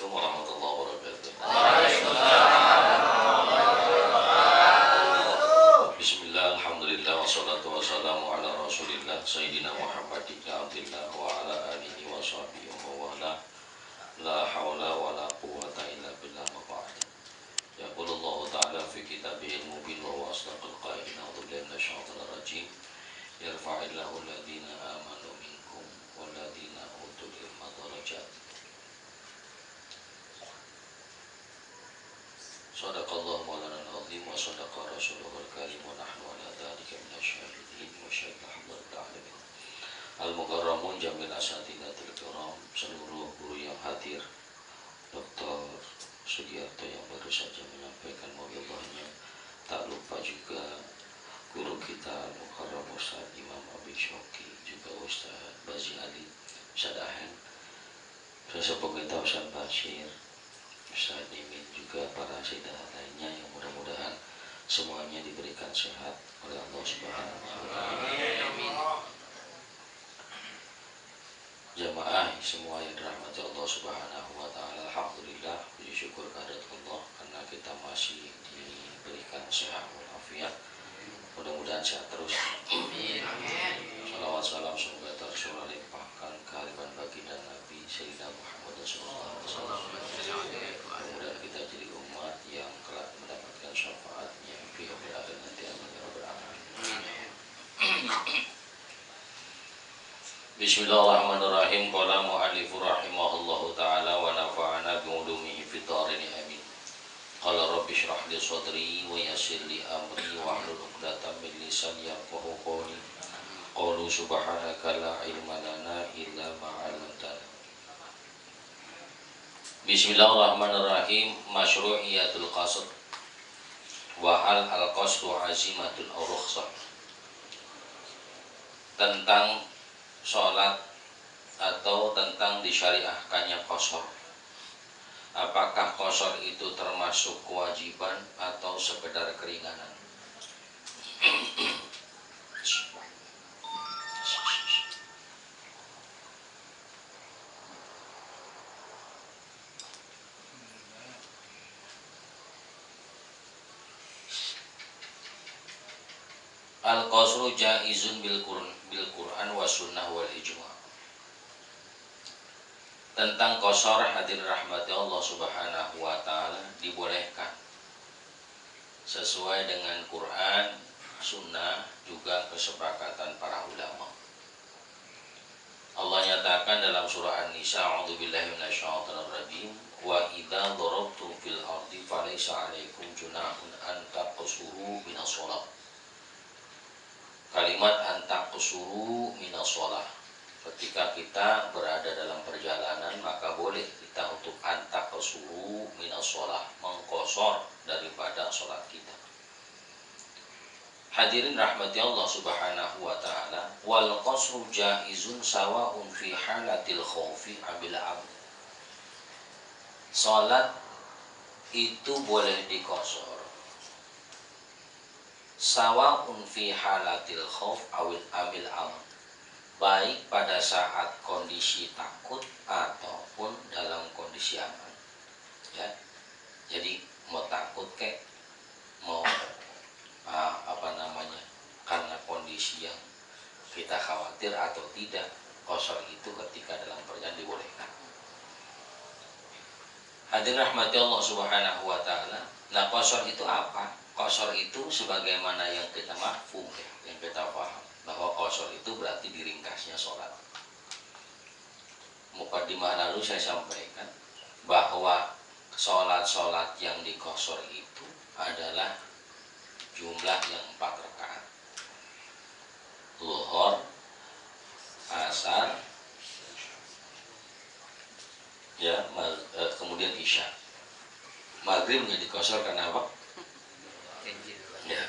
Assalamualaikum warahmatullahi wabarakatuh. Bismillah, alhamdulillah, wassalatu wassalamu ala rasulillah Sayyidina Muhammad ibn Abdillah wa ala alihi wa sahbihi wa wala. La hawla wa la quwwata illa billah wa ba'd. Yaqulullahu ta'ala fi kitabihil mubin wa asdaqal qailin a'udzu billahi minasy syaithanir rajim. Yarfa'illahu alladhina amanu minkum walladhina utul ilma darajat. Sadaqallahu maulana al-azim wa sadaqa rasuluhul karim wa nahnu ala dzalika minasyahidin wa syahidna alhamdulillahi alamin. Al-mukarramun jamil asatidatil kiram, seluruh guru yang hadir, Dr. Sugiarto yang baru saja menyampaikan maulidahnya, tak lupa juga guru kita Mukarram Ustaz Imam Abi Syauqi, juga Ustaz Bazi Ali, Ustaz Ahen, sesepuh kita Ustaz Bashir, Ustaz Imin, juga para syedah lainnya yang mudah-mudahan semuanya diberikan sehat oleh Allah Subhanahu wa Ta'ala. Jamaah semua yang dirahmati Allah Subhanahu wa Ta'ala, alhamdulillah, puji syukur kehadirat Allah karena kita masih diberikan sehat walafiat. Mudah-mudahan sehat terus. Amin. Salawat salam semoga tercurah limpahkan kehadiran baginda Nabi Sayyidina Muhammad sallallahu alaihi wasallam. Mudah-mudahan kita jadi umat yang kelak mendapatkan syafaatnya di akhir nanti. Amin ya rabbal alamin. Bismillahirrahmanirrahim. Qala mu'allifu rahimahullahu ta'ala wa nafa'ana bi'ulumihi fid dharain amin. Qala rabbi shrah li sadri wa yassir li amri wa hlul 'uqdatam min lisani yafqahu qawli. Qalu subhanaka la ilma lana illa ma 'allamtana. Bismillahirrahmanirrahim. Masyru'iyatul qasd wa hal al-qasdu azimatul aw rukhsah. Tentang sholat atau tentang disyariahkannya qashar. Apakah qashar itu termasuk kewajiban atau sekedar keringanan? Al-qasru jaizun bil Qur'an wa sunnah wal ijma'. Tentang qasar hadirin rahmati Allah Subhanahu wa Ta'ala, dibolehkan sesuai dengan Quran, sunnah, juga kesepakatan para ulama. Allah nyatakan dalam surah An-Nisa, a'udzubillahi minasyaitonir rajim, wa idza darabtum fil ardi falaysa 'alaikum junahun an taqsuru minas shalah. Kalimat antak kusuru minas sholah, ketika kita berada dalam perjalanan maka boleh kita untuk antak kusuru minas sholah, mengkosor daripada sholat kita. Hadirin rahmati Allah Subhanahu wa Ta'ala, wal qasru jaizun sawa'un fi halatil khawfi abil amn. Sholat itu boleh dikosor sawa'un fi halatil khauf awil amil am, baik pada saat kondisi takut ataupun dalam kondisi aman. Ya, jadi mau takut kek, mau karena kondisi yang kita khawatir atau tidak, qashar itu ketika dalam perjalanan dibolehkan. Hadirin rahmati Allah Subhanahu wa Ta'ala. Nah, qashar itu apa? Qashar itu sebagaimana yang kita mafhum, yang kita paham, bahwa qashar itu berarti diringkasnya sholat. Muqaddimah lalu saya sampaikan bahwa sholat-sholat yang diqashar itu adalah jumlah yang 4 rakaat. Zuhur, asar, ya, kemudian isya. Maghrib menjadi qashar karena apa? Ya,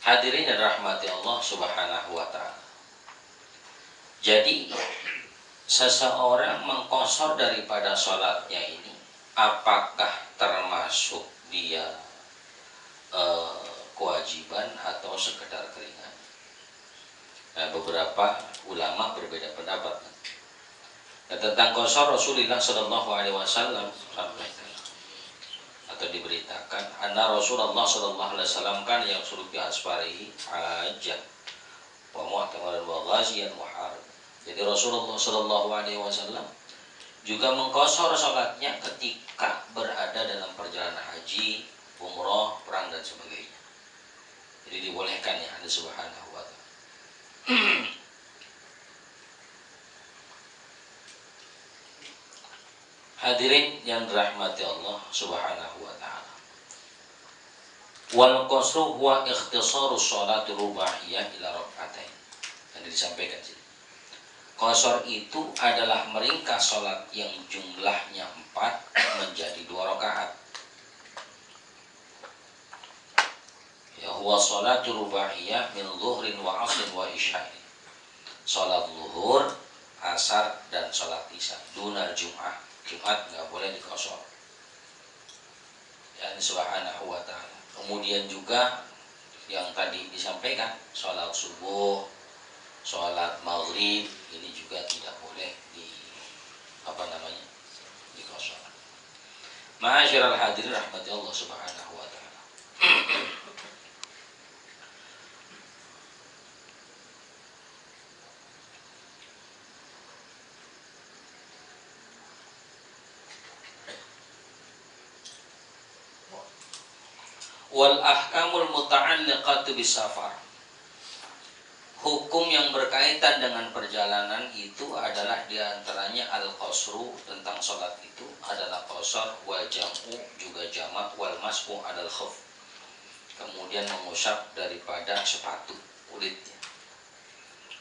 hadirin dan rahmati Allah Subhanahu wa Ta'ala. Jadi seseorang mengqashar daripada sholatnya ini, apakah termasuk dia kewajiban atau sekedar keringan? Nah, beberapa ulama berbeda pendapat. Dan tentang qasar Rasulullah sallallahu alaihi wasallam sampaikan atau diberitakan anna Rasulullah sallallahu alaihi wasallam kan yang suruh bi asfarihi hajjah wa mu'tamaran wa ghaziyan wa harb. Jadi Rasulullah sallallahu alaihi wasallam juga mengqasar salatnya ketika berada dalam perjalanan haji, umrah, perang dan sebagainya. Jadi dibolehkan ya Allah Subhanahu wa taala. Hadirin yang dirahmati Allah Subhanahu wa taala. Wal qasru huwa ikhtisaru sholati rubaiyah ila rak'atain. Yang disampaikan sini. Qasar itu adalah meringkas sholat yang jumlahnya 4 menjadi 2 rakaat. Ya huwa sholatu rubaiyah min zuhrin wa asrin wa isya'in. Sholat zuhur, asar dan sholat isya. Dunal jum'ah. Jumat nggak boleh dikosor. Ya Subhanahu wa ta'ala. Kemudian juga yang tadi disampaikan, sholat subuh, sholat maghrib, ini juga tidak boleh dikosor. Ma'asyiral hadirin rahmati Allah Subhanahu wa ta'ala. Wal ahkamul muta'alliqatu bisafar. Hukum yang berkaitan dengan perjalanan itu adalah diantaranya al-qasru, tentang sholat itu adalah qasar, wal jam'u juga jamak, wal mas'u adalah khuf. Kemudian mengusap daripada sepatu kulitnya.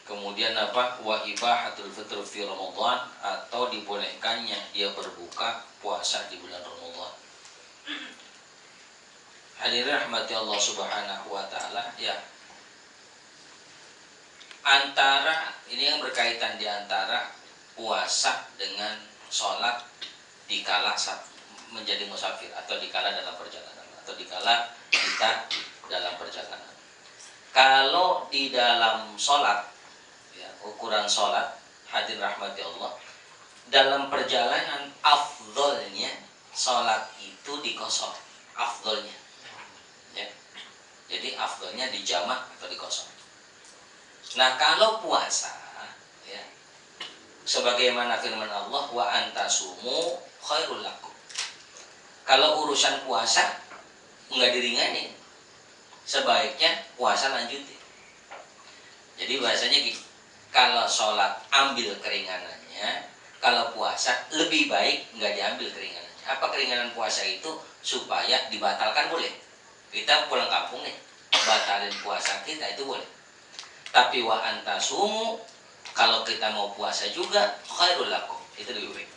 Kemudian apa? Wa ibahatul fitr fi Ramadan, atau dibolehkannya dia berbuka puasa di bulan Ramadan. Hadirin rahmati Allah Subhanahu wa taala, ya. Antara ini yang berkaitan di antara puasa dengan sholat dikala menjadi musafir atau dikala dalam perjalanan atau dikala kita dalam perjalanan. Kalau di dalam sholat, ya, ukuran sholat, hadirin rahmati Allah, dalam perjalanan afdolnya sholat itu dikosor, afdolnya. Ya. Jadi afdolnya dijamak atau dikosor. Nah kalau puasa, ya, sebagaimana firman Allah, wa antasumu khairul lakum. Kalau urusan puasa nggak diringanin, sebaiknya puasa lanjutin. Jadi bahasanya gini, kalau sholat ambil keringanannya, kalau puasa lebih baik nggak diambil keringanannya. Apa keringanan puasa itu? Supaya dibatalkan boleh. Kita pulang kampung nih, batalin puasa kita itu boleh. Tapi wa antasumu, kalau kita mau puasa juga khairul lakum, itu lebih baik.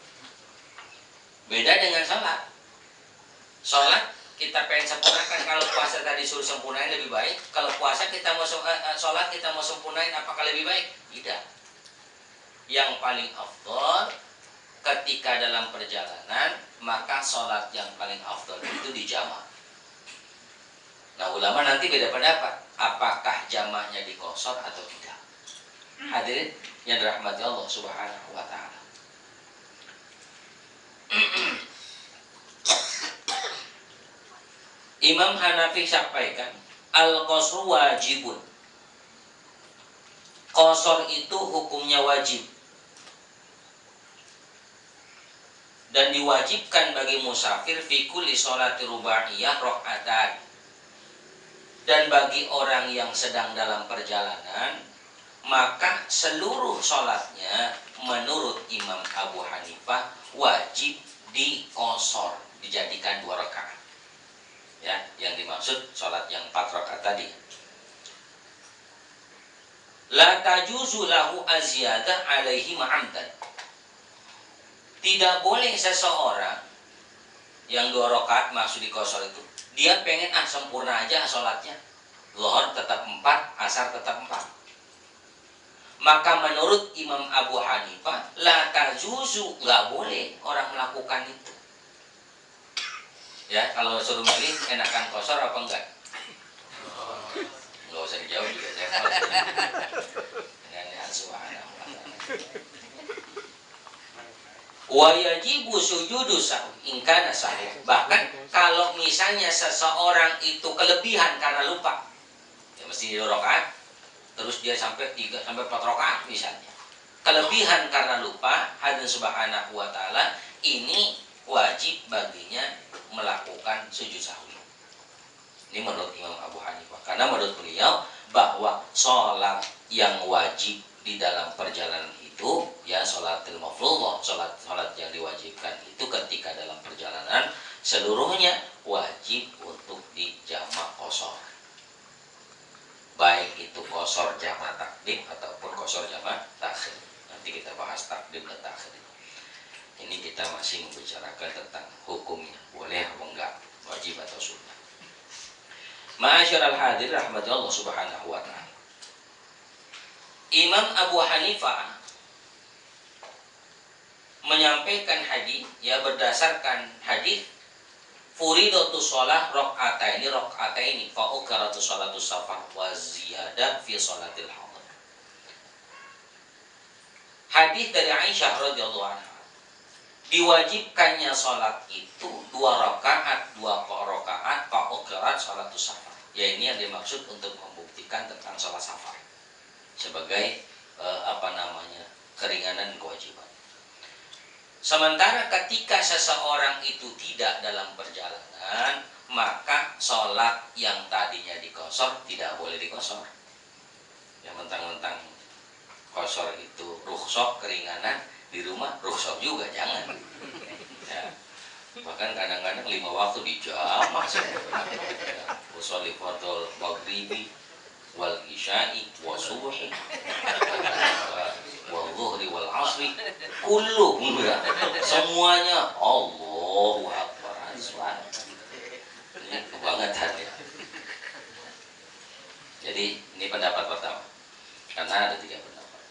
Beda dengan sholat. Sholat kita pengen sempurnakan, kalau puasa tadi suruh sempurnain lebih baik. Kalau puasa kita mau sholat kita mau sempurnain, apakah lebih baik? Tidak. Yang paling afdol ketika dalam perjalanan, maka sholat yang paling afdol itu dijamak. Nah ulama nanti beda pendapat, apakah jamaknya dikosor atau tidak. Hadirin yang dirahmati Allah Subhanahu wa ta'ala. Imam Hanafi sampaikan, al-qasru wajibun. Qasar itu hukumnya wajib dan diwajibkan bagi musafir fi kulli sholati rubaiyah raka'atan. Dan bagi orang yang sedang dalam perjalanan, maka seluruh sholatnya menurut Imam Abu Hanifah wajib dikosor, dijadikan 2 rakaat. Ya, yang dimaksud sholat yang 4 rakaat tadi. La tajuzu lahu aziyadah alaihi ma'amdan. Tidak boleh seseorang yang 2 rakaat maksud dikosor itu, dia pengen sempurna aja sholatnya, zuhur tetap 4, asar tetap 4. Maka menurut Imam Abu Hanifah, la tajuzu, nggak boleh orang melakukan itu. Ya, kalau suruh milih enakan kosor apa enggak? Nggak usah dijawab juga, saya tahu. Dengan Subhanahu wa ta'ala. Wa yajibu sujudu sahwi in kana sahih. Bahkan kalau misalnya seseorang itu kelebihan karena lupa, ya mesti 2 rakaat, terus dia sampai 3 sampai 4 rakaat misalnya. Kelebihan karena lupa, Allah Subhanahu wa taala ini wajib baginya melakukan sujud sahwi. Ini menurut Imam Abu Hanifah. Karena menurut beliau bahwa sholat yang wajib di dalam perjalanan itu, ya sholatil mafruḍah, sholat yang diwajibkan itu ketika dalam perjalanan seluruhnya wajib untuk dijamak qashar. Baik itu qashar jamak takdim ataupun qashar jamak takhir. Nanti kita bahas takdim dan takhir. Ini kita masih membicarakan tentang hukumnya, boleh atau enggak, wajib atau sunnah. Ma'asyiral hadir rahmati Allah Subhanahu wa taala. Imam Abu Hanifah menyampaikan hadis ya berdasarkan hadis furidatu shalah rakaataini fa ukaratu shalatu safar wa ziyadah fi shalatil hadar. Hadis dari Aisyah radhiyallahu anha, diwajibkannya salat itu 2 rakaat fa ukarat shalatu safar. Ya ini yang dimaksud untuk membuktikan tentang salat safar sebagai keringanan kewajiban. Sementara ketika seseorang itu tidak dalam perjalanan, maka sholat yang tadinya dikosor tidak boleh dikosor. Yang mentang-mentang kosor itu rukhsah keringanan, di rumah rukhsah juga jangan. Ya. Bahkan kadang-kadang 5 waktu dijamah. Usolli fardhul maghribi wal isya'i wa subuhi wal zuhri wal asri kullu, semuanya Allahu akbar. Ini kebangetan ya. Jadi ini pendapat pertama, karena ada 3 pendapat.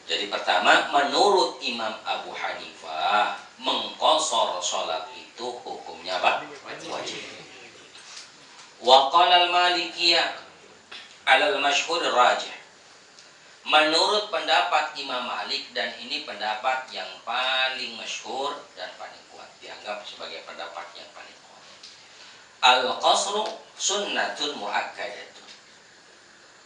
Jadi pertama, menurut Imam Abu Hanifah mengqashar salat itu hukumnya apa? Wajib. Wa qala al-Malikiyah alal masyhur rajih. Menurut pendapat Imam Malik, dan ini pendapat yang paling masyhur dan paling kuat, dianggap sebagai pendapat yang paling kuat. Al-qasru sunnatun muakkadatun.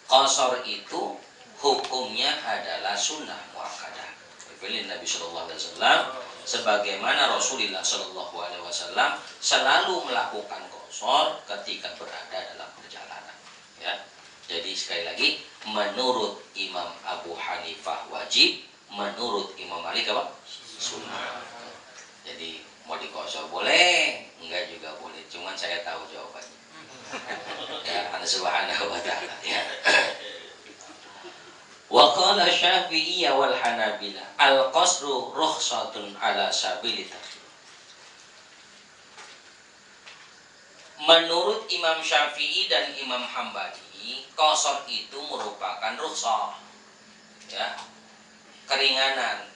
Qasar itu hukumnya adalah sunnah muakkadah. Dipilih Nabi sallallahu alaihi wasallam, sebagaimana Rasulullah sallallahu alaihi wasallam selalu melakukan qasar ketika berada dalam perjalanan, ya. Jadi sekali lagi, menurut Imam Abu Hanifah wajib, menurut Imam Malik apa? Sunnah. Jadi mau dikosor boleh, enggak juga boleh. Cuman saya tahu jawabannya. Ya, Allah Subhanahu wa taala. Ya. Wa qala Syafi'i wal Hanabilah al-qasru rukhsatun ala sabili takhir. Menurut Imam Syafi'i dan Imam Hambali, qashar itu merupakan rukhsah, ya, keringanan,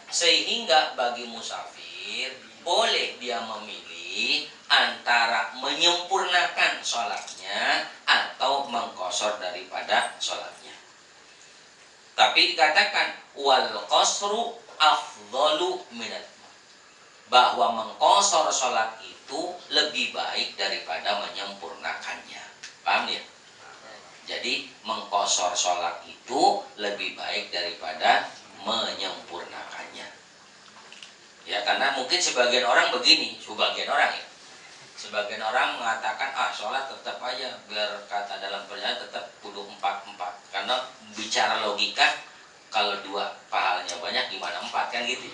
sehingga bagi musafir boleh dia memilih antara menyempurnakan sholatnya atau mengqashar daripada sholatnya. Tapi dikatakan wal qasru afdalu minat, bahwa mengqashar sholat itu lebih baik daripada menyempurnakannya. Paham ya? Jadi mengqashar sholat itu lebih baik daripada menyempurnakannya. Ya, karena mungkin sebagian orang begini, sebagian orang mengatakan sholat tetap aja biar kata dalam perjalanan tetap kudu 4 karena bicara logika kalau 2 pahalanya banyak gimana 4 kan gitu.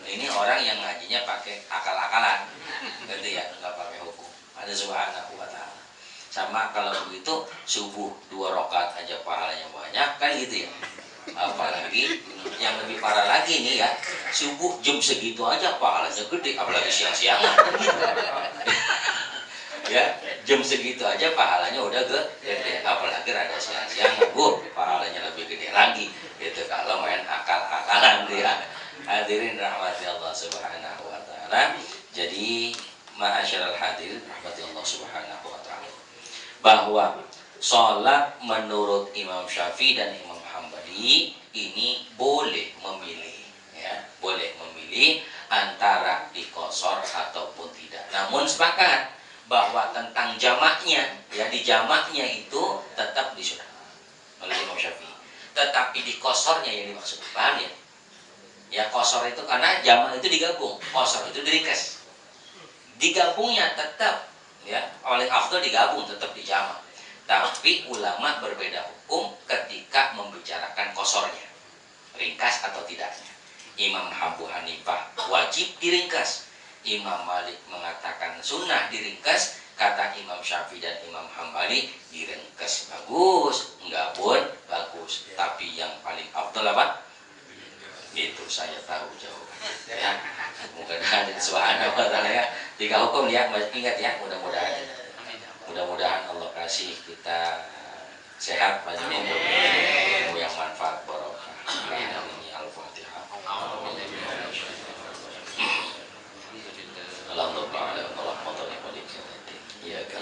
Ini orang yang ngajinya pakai akal-akalan, gitu ya, nggak pakai hukum. Ada Subhanahu wa taala. Sama kalau begitu subuh 2 rakaat aja pahalanya banyak kan gitu ya. Apalagi yang lebih parah lagi nih ya, subuh jam segitu aja pahalanya gede, apalagi siang-siangan. Ya, jam segitu aja pahalanya udah gede, apalagi rada siang-siangan, pahalanya lebih gede lagi. Itu kalau main akal-akalan dia. Hadirin rahmati Allah Subhanahu wa taala. Jadi ma'asyiral hadirin rahmati Allah Subhanahu wa taala, bahwa sholat menurut Imam Syafi'i dan Imam Hambali ini boleh memilih, ya, boleh memilih bahwa tentang jamaknya, ya di jamaknya itu tetap disunat oleh Imam Syafi'i. Tetapi di kosornya yang dimaksud, paham ya? Ya kosor itu karena jamak itu digabung, kosor itu diringkas. Digabungnya tetap ya oleh afdal digabung tetap di jamak. Tapi ulama berbeda hukum ketika membicarakan kosornya, ringkas atau tidaknya. Imam Abu Hanifah wajib diringkas. Imam Malik mengatakan sunnah diringkas. Kata Imam Syafi'i dan Imam Hambali diringkas bagus, enggak pun bagus. Tapi yang paling afdal apa? Itu saya tahu jawabannya. Ya, mudah-mudahan subhanahu wa ta'ala ya. Tiga hukum ya, ingat ya, mudah-mudahan Allah kasih kita sehat, banyak umur, ilmu yang manfaat, barokah. Amin. Al-Fatihah. Alhamdulillah, warahmatullahi wabarakatuh. Ya kan.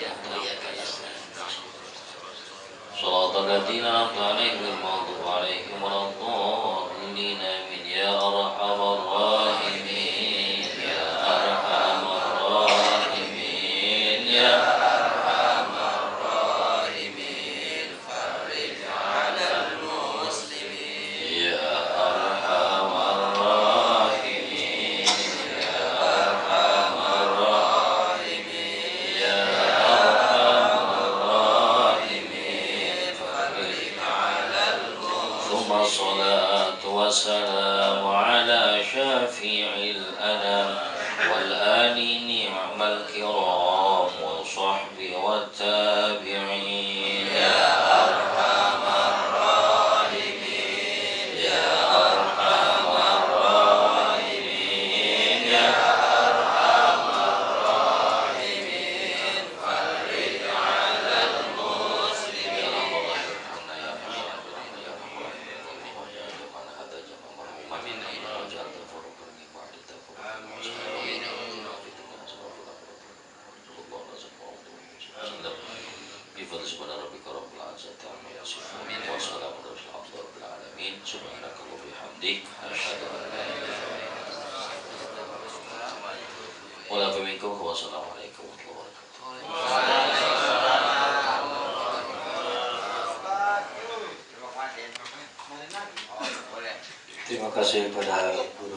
Shalatul ladzina alaihim maghdubi alaihim waladdallin. Amin ya arhamar rahimin. Ya arhamar rahimin. Ya arhamar rahimin. Farij 'alal muslimin. Ya arhamar rahimin. Ya arhamar rahimin. Ya arhamar rahimin. Farij 'alal muslimin. Thumma salatu wassalamu ala syafi'il anam wal ali ni'mal kiram wa sahbi wa tabi'in. Ya arhamar rahimin. Ya arhamar rahimin. Ya arhamar rahimin. Farij 'alal muslimin. Wassalamualaikum warahmatullahi wabarakatuh. Terima kasih pada guru